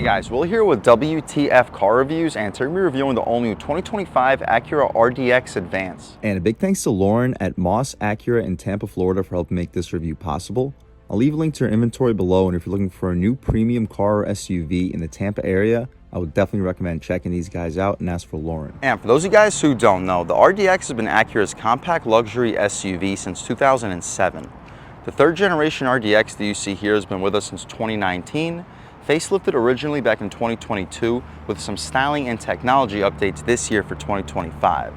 Hey guys, Will here with W.T.F car reviews, and today we're reviewing the all-new 2025 Acura RDX Advance. And a big thanks to Lauren at Moss Acura in Tampa, Florida for helping make this review possible. I'll leave a link to her inventory below, and if you're looking for a new premium car or SUV in the Tampa area, I would definitely recommend checking these guys out and ask for Lauren. And for those of you guys who don't know, the RDX has been Acura's compact luxury SUV since 2007. The third generation RDX that you see here has been with us since 2019. Facelifted originally back in 2022 with some styling and technology updates this year for 2025.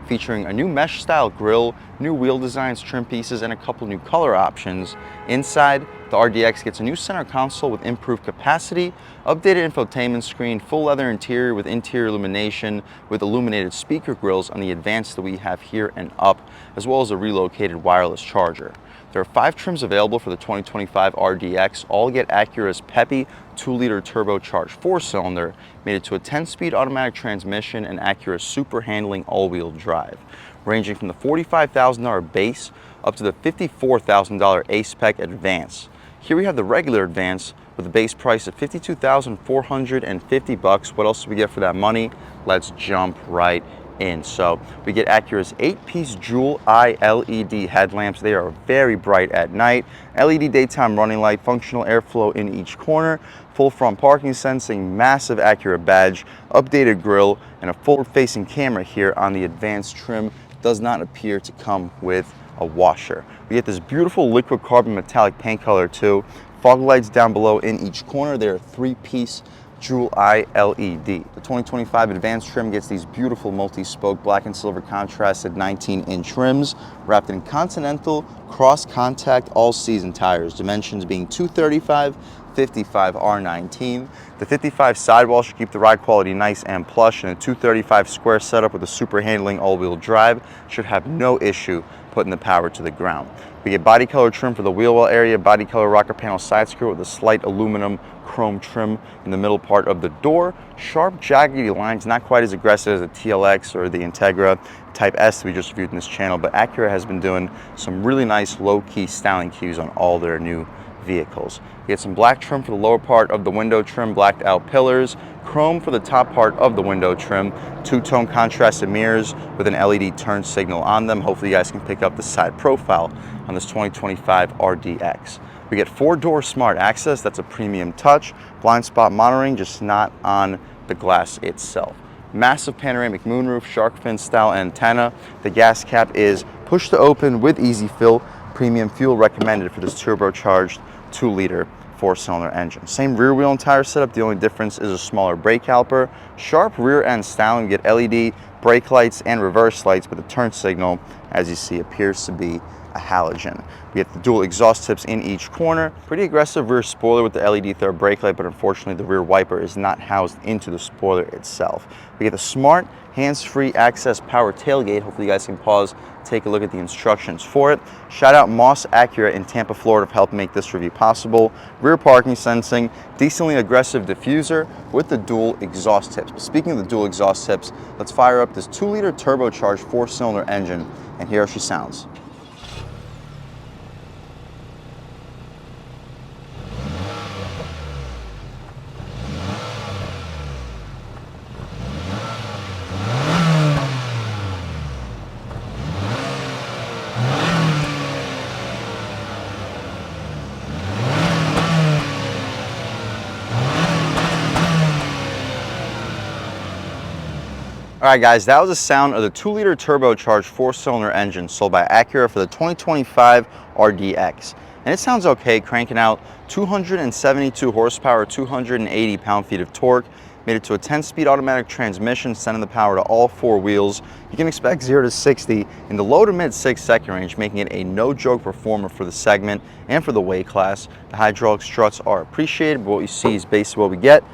Featuring a new mesh style grille, new wheel designs, trim pieces, and a couple new color options. Inside, the RDX gets a new center console with improved capacity, updated infotainment screen, full leather interior with interior illumination with illuminated speaker grills on the Advance that we have here and up, as well as a relocated wireless charger. There are 5 trims available for the 2025 RDX, all get Acura's peppy 2-liter turbocharged 4-cylinder, mated to a 10-speed automatic transmission and Acura's super handling all-wheel drive, ranging from the $45,000 base up to the $54,000 A-Spec Advance. Here we have the regular Advance with a base price of $52,450. What else do we get for that money? Let's jump right in. So we get Acura's 8-piece Jewel Eye LED headlamps. They are very bright at night. LED daytime running light, functional airflow in each corner, full front parking sensing, massive Acura badge, updated grille, and a forward-facing camera here on the Advanced trim. Does not appear to come with a washer. We get this beautiful liquid carbon metallic paint color too. Fog lights down below in each corner. They're a 3-piece Jewel Eye LED. The 2025 Advanced trim gets these beautiful multi-spoke black and silver contrasted 19-inch rims wrapped in Continental cross-contact all-season tires, dimensions being 235, 55 R19. The 55 sidewall should keep the ride quality nice and plush, and a 235 square setup with a super handling all-wheel drive should have no issue putting the power to the ground. We get body color trim for the wheel well area, body color rocker panel side skirt with a slight aluminum chrome trim in the middle part of the door. Sharp jaggedy lines, not quite as aggressive as the TLX or the Integra Type S that we just reviewed in this channel, but Acura has been doing some really nice low-key styling cues on all their new vehicles. We get some black trim for the lower part of the window trim, blacked out pillars, chrome for the top part of the window trim, 2-tone contrasted mirrors with an LED turn signal on them. Hopefully you guys can pick up the side profile on this 2025 RDX. We get 4-door smart access. That's a premium touch. Blind spot monitoring, just not on the glass itself. Massive panoramic moonroof, shark fin style antenna. The gas cap is push to open with easy fill. Premium fuel recommended for this turbocharged 2-liter 4-cylinder engine. Same rear wheel and tire setup. The only difference is a smaller brake caliper. Sharp rear end styling. You get LED brake lights and reverse lights, but the turn signal, as you see, appears to be a halogen. We get the dual exhaust tips in each corner. Pretty aggressive rear spoiler with the LED third brake light, but unfortunately the rear wiper is not housed into the spoiler itself. We get the smart hands-free access power tailgate. Hopefully you guys can pause, take a look at the instructions for it. Shout out Moss Acura in Tampa, Florida for helping make this review possible. Rear parking sensing, decently aggressive diffuser with the dual exhaust tips. But speaking of the dual exhaust tips, let's fire up this 2-liter turbocharged 4-cylinder engine, and here she sounds. All right guys, that was the sound of the 2-liter turbocharged 4-cylinder engine sold by Acura for the 2025 RDX. And it sounds okay, cranking out 272 horsepower, 280 pound-feet of torque, made it to a 10-speed automatic transmission, sending the power to all 4 wheels. You can expect 0 to 60 in the low to mid 6-second range, making it a no-joke performer for the segment and for the weight class. The hydraulic struts are appreciated, but what you see is basically what we get.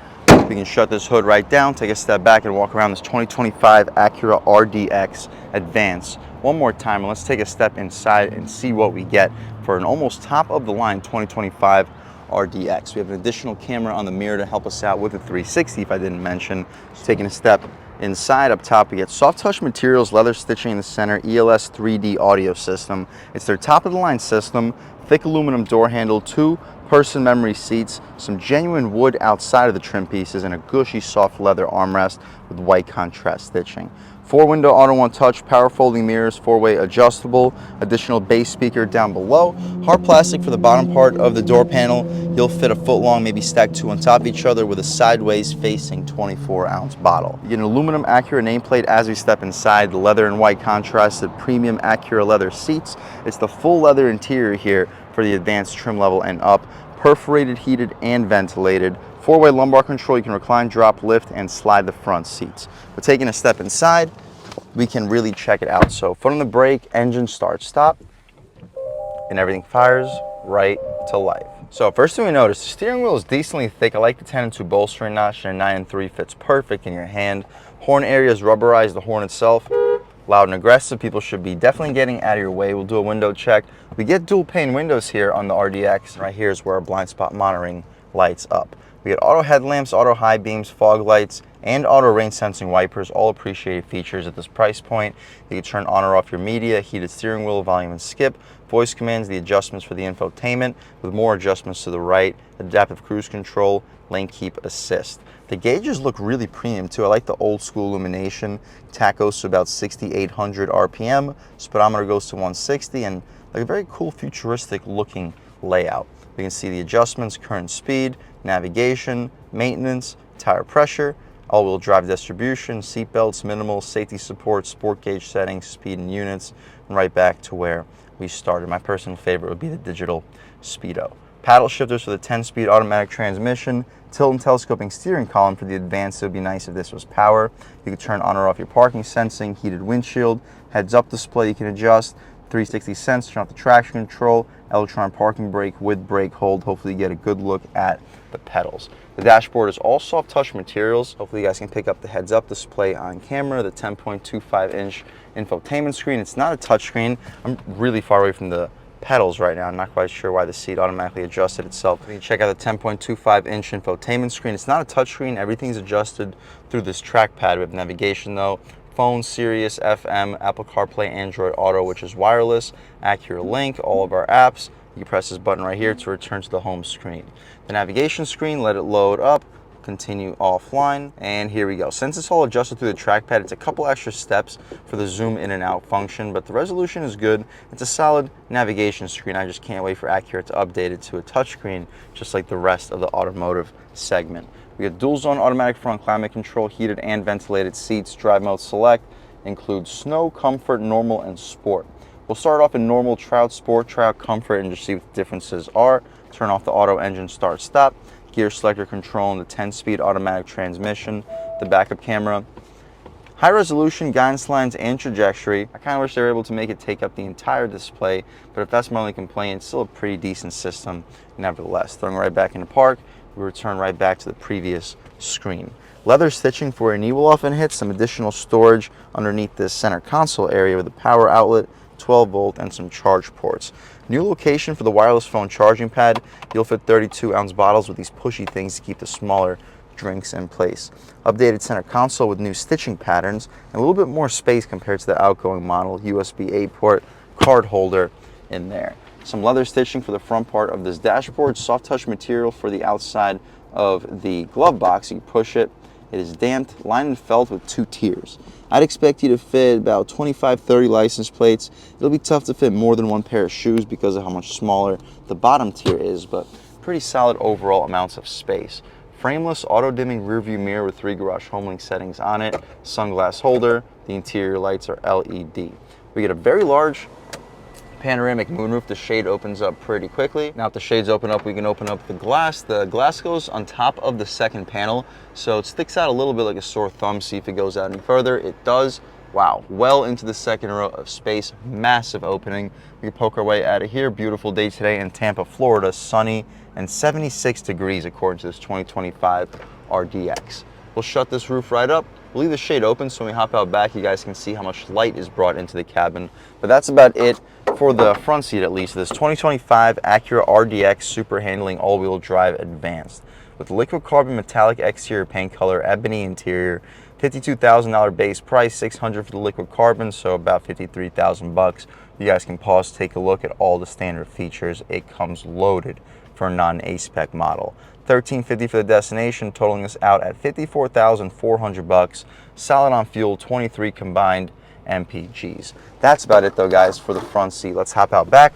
We can shut this hood right down, take a step back, and walk around this 2025 Acura RDX Advance one more time, and let's take a step inside and see what we get for an almost top-of-the-line 2025 RDX. We have an additional camera on the mirror to help us out with the 360 if I didn't mention. Just taking a step inside, up top we get soft touch materials, leather stitching in the center, ELS 3D audio system. It's their top-of-the-line system, thick aluminum door handle, 2 person memory seats, some genuine wood outside of the trim pieces, and a gushy soft leather armrest with white contrast stitching. 4-window auto-on touch, power folding mirrors, 4-way adjustable, additional bass speaker down below, hard plastic for the bottom part of the door panel. You'll fit a foot long, maybe stacked 2 on top of each other with a sideways facing 24-ounce bottle. You get an aluminum Acura nameplate as we step inside, the leather and white contrasted premium Acura leather seats. It's the full leather interior here for the advanced trim level and up, perforated, heated, and ventilated. 4-way lumbar control, you can recline, drop, lift, and slide the front seats. But taking a step inside, we can really check it out. So foot on the brake, engine start, stop, and everything fires right to life. So first thing we notice, the steering wheel is decently thick. I like the 10-2 bolstering notch, and a 9-3 fits perfect in your hand. Horn area is rubberized, the horn itself, loud and aggressive. People should be definitely getting out of your way. We'll do a window check. We get dual pane windows here on the RDX. Right here is where our blind spot monitoring lights up. We get auto headlamps, auto high beams, fog lights, and auto rain sensing wipers, all appreciated features at this price point. You can turn on or off your media, heated steering wheel, volume and skip, voice commands, the adjustments for the infotainment, with more adjustments to the right, adaptive cruise control, lane keep assist. The gauges look really premium too. I like the old school illumination. Tach goes to about 6,800 RPM, speedometer goes to 160, and like a very cool futuristic looking layout. We can see the adjustments, current speed, navigation, maintenance, tire pressure, all-wheel drive distribution, seat belts, minimal, safety support, sport gauge settings, speed in units, and right back to where we started. My personal favorite would be the digital speedo. Paddle shifters for the 10-speed automatic transmission, tilt and telescoping steering column for the advanced. It would be nice if this was power. You could turn on or off your parking sensing, heated windshield, heads-up display you can adjust, 360 sense, turn off the traction control, electronic parking brake with brake hold. Hopefully you get a good look at the pedals. The dashboard is all soft touch materials. Hopefully you guys can pick up the heads-up display on camera, the 10.25-inch infotainment screen. It's not a touch screen. I'm really far away from the pedals right now. I'm not quite sure why the seat automatically adjusted itself. You can check out the 10.25-inch infotainment screen. It's not a touch screen. Everything's adjusted through this trackpad. We have navigation though, phone, Sirius, FM, Apple CarPlay, Android Auto, which is wireless, Acura Link, all of our apps. You can press this button right here to return to the home screen. The navigation screen, let it load up, continue offline, and here we go. Since it's all adjusted through the trackpad, it's a couple extra steps for the zoom in and out function, but the resolution is good. It's a solid navigation screen. I just can't wait for Acura to update it to a touchscreen, just like the rest of the automotive segment. We get dual zone automatic front climate control, heated and ventilated seats, drive mode select, includes snow, comfort, normal, and sport. We'll start off in normal, try out sport, try out comfort, and just see what the differences are. Turn off the auto engine start stop, gear selector control, and the 10-speed automatic transmission, the backup camera. High resolution guidance lines and trajectory. I kind of wish they were able to make it take up the entire display, but if that's my only complaint, it's still a pretty decent system nevertheless. Throwing right back into park, we return right back to the previous screen. Leather stitching for a knee will often hit, some additional storage underneath this center console area with a power outlet, 12-volt, and some charge ports. New location for the wireless phone charging pad. You'll fit 32-ounce bottles with these pushy things to keep the smaller drinks in place. Updated center console with new stitching patterns and a little bit more space compared to the outgoing model. USB-A port, card holder in there. Some leather stitching for the front part of this dashboard. Soft touch material for the outside of the glove box. You push it. It is damped, lined and felt with 2 tiers. I'd expect you to fit about 25-30 license plates. It'll be tough to fit more than 1 pair of shoes because of how much smaller the bottom tier is, but pretty solid overall amounts of space. Frameless auto-dimming rear view mirror with 3 garage HomeLink settings on it. Sunglass holder. The interior lights are LED. We get a very large panoramic moonroof. The shade opens up pretty quickly. Now if the shades open up, we can open up the glass. The glass goes on top of the second panel, so it sticks out a little bit like a sore thumb. See if it goes out any further. It does. Wow, well into the second row of space. Massive opening. We can poke our way out of here. Beautiful day today in Tampa, Florida. Sunny and 76 degrees according to this 2025 RDX. We'll shut this roof right up. We'll leave the shade open so when we hop out back, you guys can see how much light is brought into the cabin. But that's about it for the front seat, at least. This 2025 Acura RDX Super Handling All-Wheel Drive Advanced. With liquid carbon metallic exterior paint color, ebony interior, $52,000 base price, $600 for the liquid carbon, so about $53,000. You guys can pause, take a look at all the standard features. It comes loaded for a non-A-spec model. $1,350 for the destination, totaling us out at $54,400. Solid on fuel, 23 combined MPGs. That's about it though, guys, for the front seat. Let's hop out back,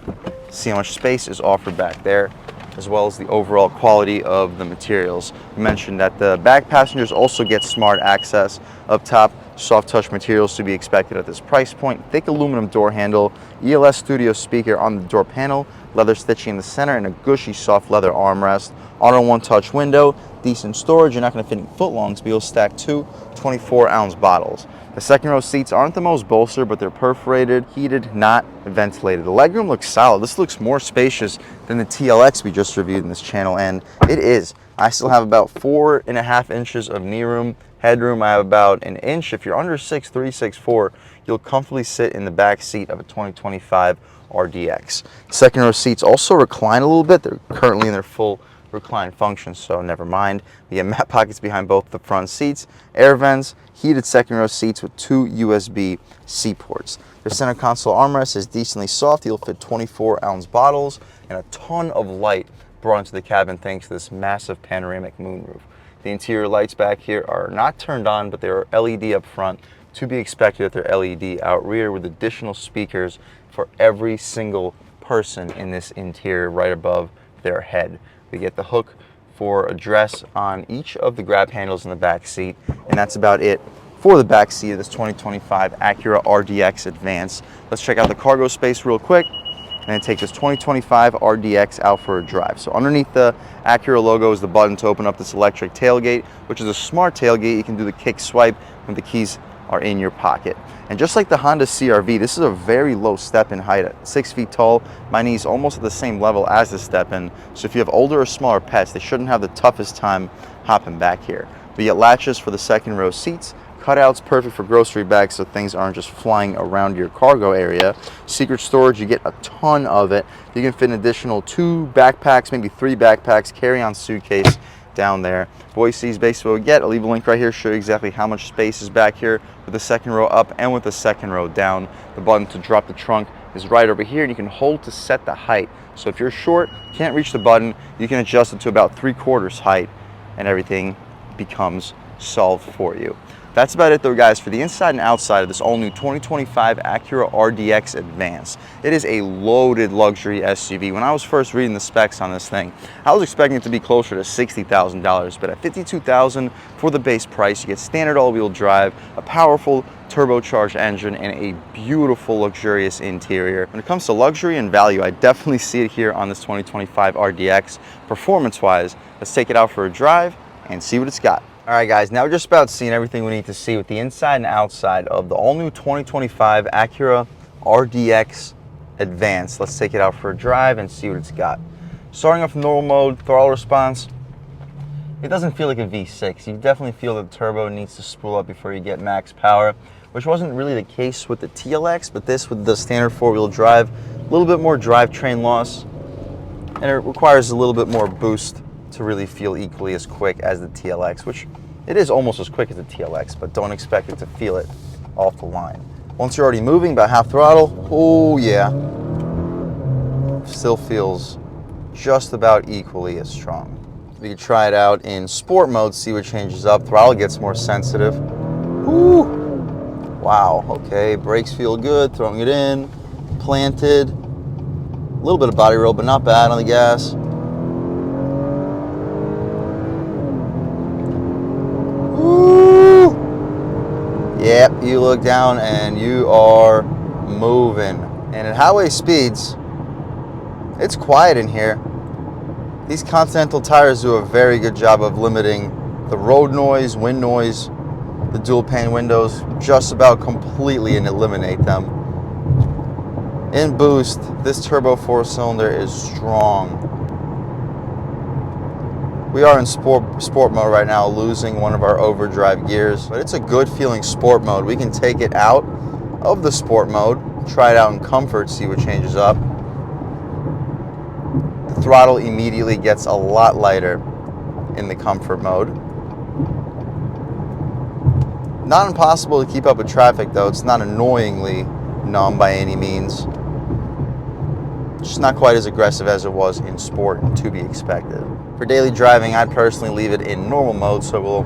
see how much space is offered back there, as well as the overall quality of the materials. You mentioned that the back passengers also get smart access. Up top, soft touch materials to be expected at this price point. Thick aluminum door handle, ELS studio speaker on the door panel, leather stitching in the center, and a gushy soft leather armrest. Auto one touch window, decent storage. You're not going to fit in footlongs, but you'll stack two 24-ounce bottles. The second row seats aren't the most bolstered, but they're perforated, heated, not ventilated. The legroom looks solid. This looks more spacious than the TLX we just reviewed in this channel, and it is. I still have about 4.5 inches of knee room. Headroom, I have about an inch. If you're under 6'3", 6'4", you'll comfortably sit in the back seat of a 2025 RDX. Second row seats also recline a little bit. They're currently in their full recline function, so never mind. We have mat pockets behind both the front seats, air vents, heated second row seats with 2 USB-C ports. The center console armrest is decently soft. You'll fit 24-ounce bottles, and a ton of light brought into the cabin thanks to this massive panoramic moonroof. The interior lights back here are not turned on, but they are LED up front, to be expected that they're LED out rear, with additional speakers for every single person in this interior right above their head. We get the hook for address on each of the grab handles in the back seat, and that's about it for the back seat of this 2025 Acura RDX Advance. Let's check out the cargo space real quick and then take this 2025 RDX out for a drive. So underneath the Acura logo is the button to open up this electric tailgate, which is a smart tailgate. You can do the kick swipe when the keys are in your pocket. And just like the Honda CR-V, this is a very low step-in height at 6 feet tall. My knee's almost at the same level as the step-in, so if you have older or smaller pets, they shouldn't have the toughest time hopping back here. We get latches for the second row seats, cutouts perfect for grocery bags so things aren't just flying around your cargo area. Secret storage, you get a ton of it. You can fit an additional 2 backpacks, maybe 3 backpacks, carry-on suitcase down there. Boise is basically what we get. I'll leave a link right here to show you exactly how much space is back here with the second row up and with the second row down. The button to drop the trunk is right over here, and you can hold to set the height. So if you're short, can't reach the button, you can adjust it to about 3/4 height, and everything becomes solved for you. That's about it though, guys, for the inside and outside of this all-new 2025 Acura RDX Advance. It is a loaded luxury SUV. When I was first reading the specs on this thing, I was expecting it to be closer to $60,000, but at $52,000 for the base price, you get standard all-wheel drive, a powerful turbocharged engine, and a beautiful, luxurious interior. When it comes to luxury and value, I definitely see it here on this 2025 RDX. Performance-wise, let's take it out for a drive and see what it's got. All right, guys, now we're just about seeing everything we need to see with the inside and outside of the all-new 2025 Acura RDX Advance. Let's take it out for a drive and see what it's got. Starting off in normal mode, throttle response, it doesn't feel like a V6. You definitely feel that the turbo needs to spool up before you get max power, which wasn't really the case with the TLX, but this with the standard four-wheel drive, a little bit more drivetrain loss, and it requires a little bit more boost to really feel equally as quick as the TLX, which it is almost as quick as the TLX, but don't expect it to feel it off the line. Once you're already moving about half throttle, oh yeah, still feels just about equally as strong. We can try it out in sport mode, see what changes up. Throttle gets more sensitive. Ooh. Wow, okay, brakes feel good, throwing it in, planted. A little bit of body roll, but not bad on the gas. Yep, you look down and you are moving. And at highway speeds, it's quiet in here. These Continental tires do a very good job of limiting the road noise, wind noise, the dual pane windows, just about completely, and eliminate them. In boost, this turbo 4-cylinder is strong. We are in sport mode right now, losing one of our overdrive gears, but it's a good feeling sport mode. We can take it out of the sport mode, try it out in comfort, see what changes up. The throttle immediately gets a lot lighter in the comfort mode. Not impossible to keep up with traffic though. It's not annoyingly numb by any means. just not quite as aggressive as it was in sport, and to be expected. For daily driving, I'd personally leave it in normal mode, so we'll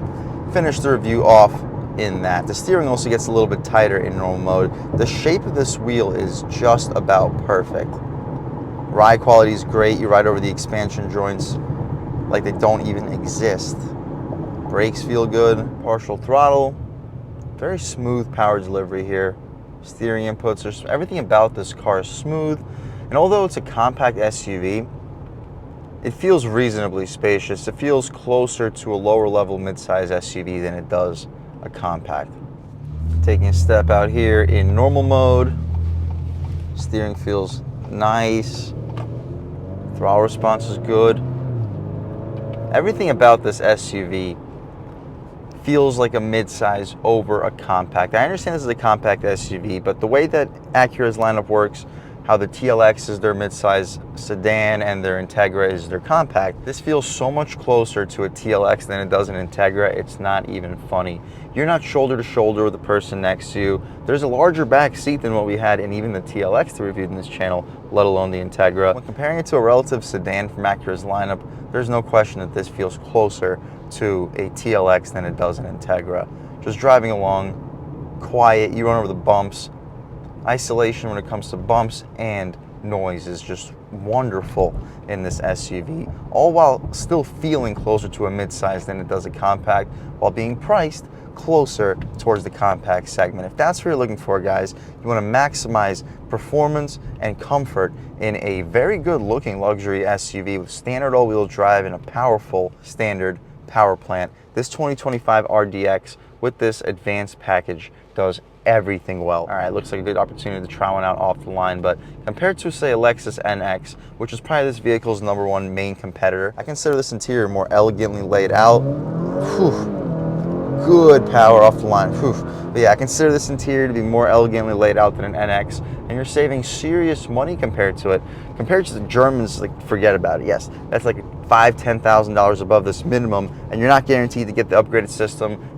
finish the review off in that. The steering also gets a little bit tighter in normal mode. The shape of this wheel is just about perfect. Ride quality is great. You ride over the expansion joints like they don't even exist. Brakes feel good. Partial throttle. Very smooth power delivery here. Steering inputs, everything about this car is smooth. And although it's a compact SUV, it feels reasonably spacious. It feels closer to a lower level midsize SUV than it does a compact. Taking a step out here in normal mode. Steering feels nice. Throttle response is good. Everything about this SUV feels like a midsize over a compact. I understand this is a compact SUV, but the way that Acura's lineup works, how the TLX is their midsize sedan and their Integra is their compact, this feels so much closer to a TLX than it does an Integra. It's not even funny. You're not shoulder to shoulder with the person next to you. There's a larger back seat than what we had in even the TLX that we reviewed in this channel, let alone the Integra. When comparing it to a relative sedan from Acura's lineup, there's no question that this feels closer to a TLX than it does an Integra. Just driving along, quiet, you run over the bumps. Isolation when it comes to bumps and noise is just wonderful in this SUV, all while still feeling closer to a midsize than it does a compact, while being priced closer towards the compact segment. If that's what you're looking for, guys, you want to maximize performance and comfort in a very good looking luxury SUV with standard all-wheel drive and a powerful standard power plant, this 2025 RDX with this advanced package does everything well. All right, looks like a good opportunity to try one out off the line, but compared to, say, a Lexus NX, which is probably this vehicle's #1 main competitor, I consider this interior more elegantly laid out. Whew. Good power off the line. Whew. But yeah, I consider this interior to be more elegantly laid out than an NX, and you're saving serious money compared to it. Compared to the Germans, like, forget about it. Yes, that's like $5,000–$10,000 above this minimum, and you're not guaranteed to get the upgraded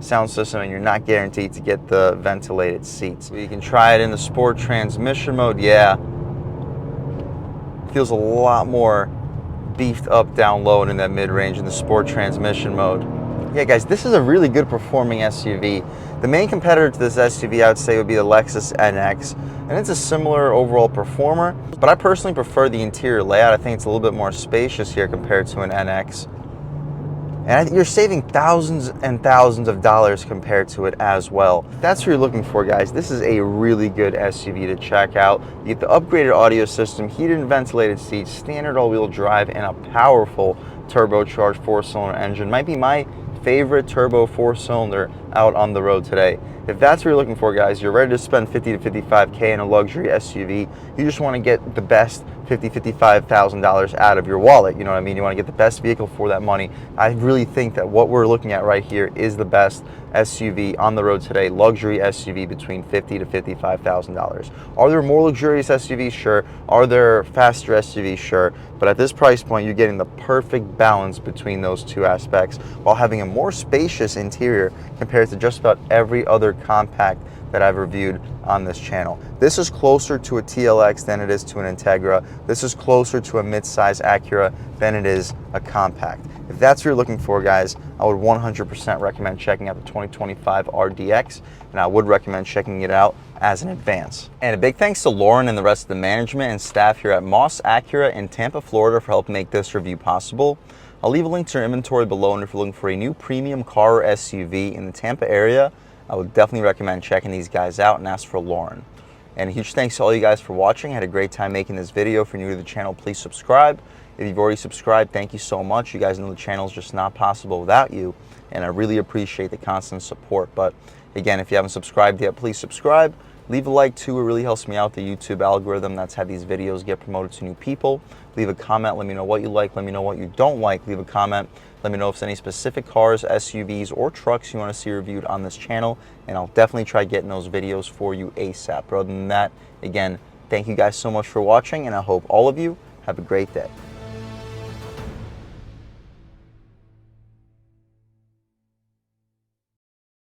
sound system, and you're not guaranteed to get the ventilated seats. You can try it in the sport transmission mode. Yeah, feels a lot more beefed up down low and in that mid-range in the sport transmission mode. Yeah, guys, this is a really good performing SUV. The main competitor to this SUV, I would say, would be the Lexus NX, and it's a similar overall performer, but I personally prefer the interior layout. I think it's a little bit more spacious here compared to an NX. And I think you're saving thousands and thousands of dollars compared to it as well. If that's what you're looking for, guys, this is a really good SUV to check out. You get the upgraded audio system, heated and ventilated seats, standard all-wheel drive, and a powerful turbocharged 4-cylinder engine. Might be my favorite turbo 4-cylinder out on the road today. If that's what you're looking for, guys, you're ready to spend $50,000 to $55,000 in a luxury SUV. You just want to get the best $50,000 $55,000 out of your wallet. You know what I mean? You want to get the best vehicle for that money. I really think that what we're looking at right here is the best SUV on the road today, luxury SUV between $50,000 to $55,000. Are there more luxurious SUVs? Sure. Are there faster SUVs? Sure. But at this price point, you're getting the perfect balance between those two aspects while having a more spacious interior compared to just about every other compact that I've reviewed on this channel. This is closer to a TLX than it is to an Integra. This is closer to a midsize Acura than it is a compact. If that's what you're looking for, guys, I would 100% recommend checking out the 2025 RDX, and I would recommend checking it out as an advance. And a big thanks to Lauren and the rest of the management and staff here at Moss Acura in Tampa, Florida for helping make this review possible. I'll leave a link to their inventory below, and if you're looking for a new premium car or SUV in the Tampa area, I would definitely recommend checking these guys out and ask for Lauren. And a huge thanks to all you guys for watching. I had a great time making this video. If you're new to the channel, please subscribe. If you've already subscribed, thank you so much. You guys know the channel is just not possible without you, and I really appreciate the constant support. But again, if you haven't subscribed yet, please subscribe. Leave a like too, it really helps me out, the YouTube algorithm. That's how these videos get promoted to new people. Leave a comment, let me know what you like, let me know what you don't like. Leave a comment, let me know if there's any specific cars, SUVs, or trucks you want to see reviewed on this channel, and I'll definitely try getting those videos for you ASAP. But other than that, again, thank you guys so much for watching, and I hope all of you have a great day.